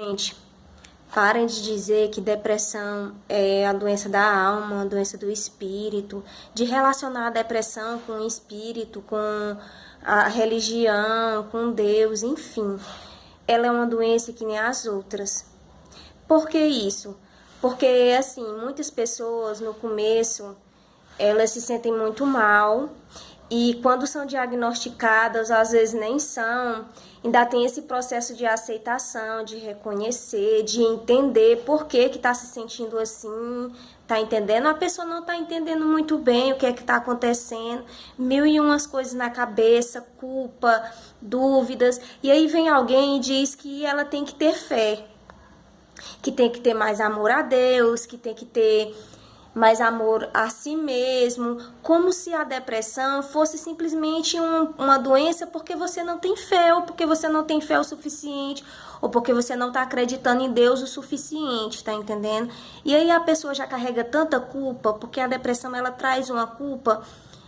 Gente, parem de dizer que depressão é a doença da alma, a doença do espírito, de relacionar a depressão com o espírito, com a religião, com Deus, enfim. Ela é uma doença que nem as outras. Por que isso? Porque, assim, muitas pessoas no começo, elas se sentem muito mal e quando são diagnosticadas, às vezes nem são, ainda tem esse processo de aceitação, de reconhecer, de entender por que que tá se sentindo assim, tá entendendo? A pessoa não tá entendendo muito bem o que é que tá acontecendo, mil e umas coisas na cabeça, culpa, dúvidas, e aí vem alguém e diz que ela tem que ter fé, que tem que ter mais amor a Deus, que tem que ter mais amor a si mesmo, como se a depressão fosse simplesmente uma doença porque você não tem fé, ou porque você não tem fé o suficiente, ou porque você não está acreditando em Deus o suficiente, tá entendendo? E aí a pessoa já carrega tanta culpa, porque a depressão ela traz uma culpa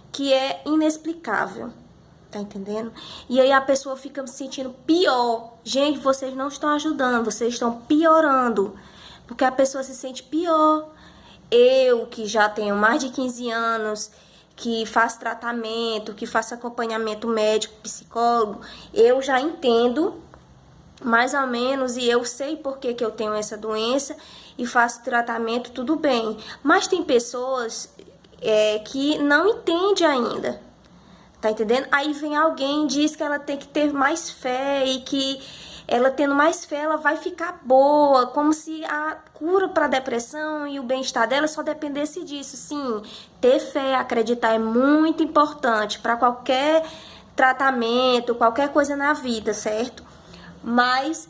que é inexplicável. Tá entendendo? E aí a pessoa fica se sentindo pior. Gente, vocês não estão ajudando, vocês estão piorando. Porque a pessoa se sente pior. Eu, que já tenho mais de 15 anos, que faço tratamento, que faço acompanhamento médico, psicólogo, eu já entendo mais ou menos e eu sei por que eu tenho essa doença e faço tratamento, tudo bem. Mas tem pessoas que não entendem ainda. Tá entendendo? Aí vem alguém e diz que ela tem que ter mais fé e que ela tendo mais fé ela vai ficar boa, como se a cura para a depressão e o bem-estar dela só dependesse disso. Sim, ter fé, acreditar é muito importante para qualquer tratamento, qualquer coisa na vida, certo? Mas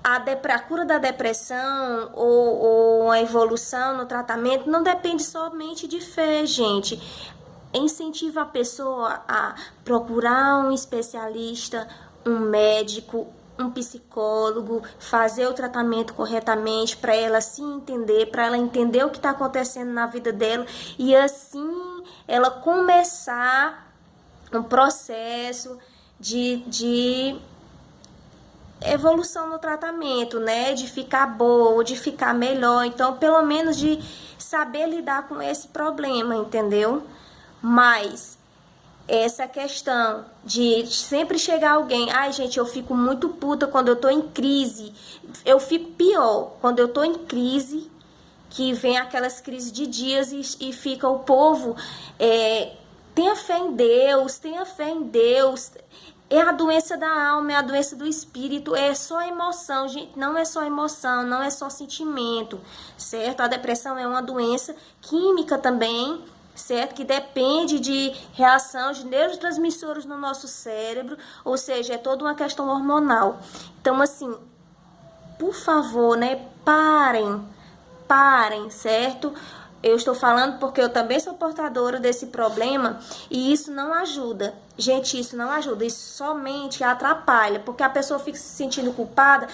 a cura da depressão ou a evolução no tratamento não depende somente de fé, gente. Incentiva a pessoa a procurar um especialista, um médico, um psicólogo, fazer o tratamento corretamente para ela se entender, para ela entender o que está acontecendo na vida dela e assim ela começar um processo de evolução no tratamento, né? De ficar boa, de ficar melhor. Então, pelo menos de saber lidar com esse problema, entendeu? Mas essa questão de sempre chegar alguém, ai gente, eu fico muito puta quando eu tô em crise, eu fico pior quando eu tô em crise, que vem aquelas crises de dias e fica o povo, tenha fé em Deus, tenha fé em Deus, é a doença da alma, é a doença do espírito, é só emoção, gente, não é só emoção, não é só sentimento, certo? A depressão é uma doença química também, certo? Que depende de reação de neurotransmissores no nosso cérebro, ou seja, é toda uma questão hormonal. Então, assim, por favor, né, parem, certo? Eu estou falando porque eu também sou portadora desse problema e isso não ajuda. Gente, isso não ajuda, isso somente atrapalha, porque a pessoa fica se sentindo culpada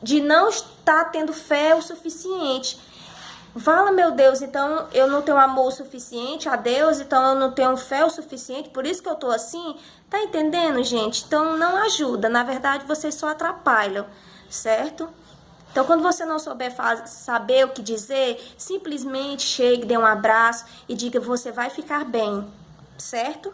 de não estar tendo fé o suficiente. Fala, meu Deus, então eu não tenho amor o suficiente a Deus, então eu não tenho fé o suficiente, por isso que eu tô assim. Tá entendendo, gente? Então não ajuda, na verdade vocês só atrapalham, certo? Então quando você não souber saber o que dizer, simplesmente chegue, dê um abraço e diga você vai ficar bem, certo?